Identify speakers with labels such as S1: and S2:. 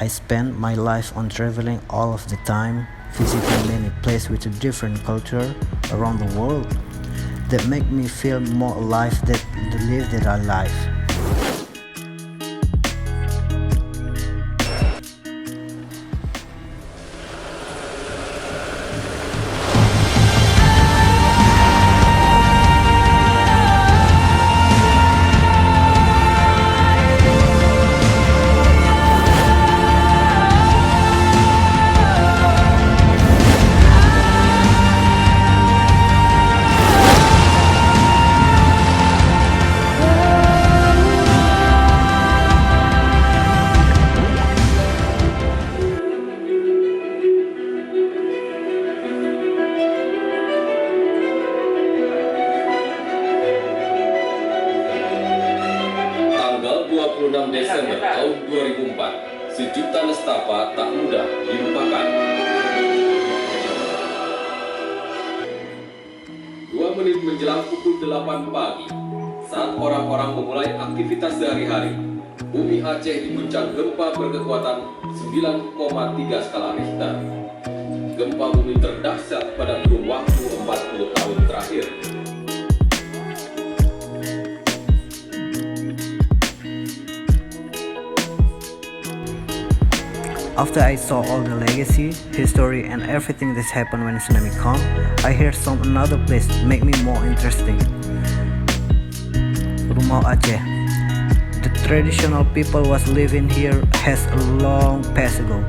S1: I spend my life on traveling all of the time, visiting many places with a different culture around the world that make me feel more alive than the life that I live.
S2: Tanggal 26 Desember tahun 2004, sejuta nestapa tak mudah dilupakan. 2 menit menjelang pukul 8 pagi, saat orang-orang memulai aktivitas sehari-hari, bumi Aceh diguncang gempa berkekuatan 9,3 skala Richter. Gempa bumi terdahsyat pada kurun waktu 40 tahun terakhir.
S1: After I saw all the legacy, history, and everything that's happened when tsunami come, I heard some another place make me more interesting. Rumau Aceh. The traditional people was living here has a long past ago.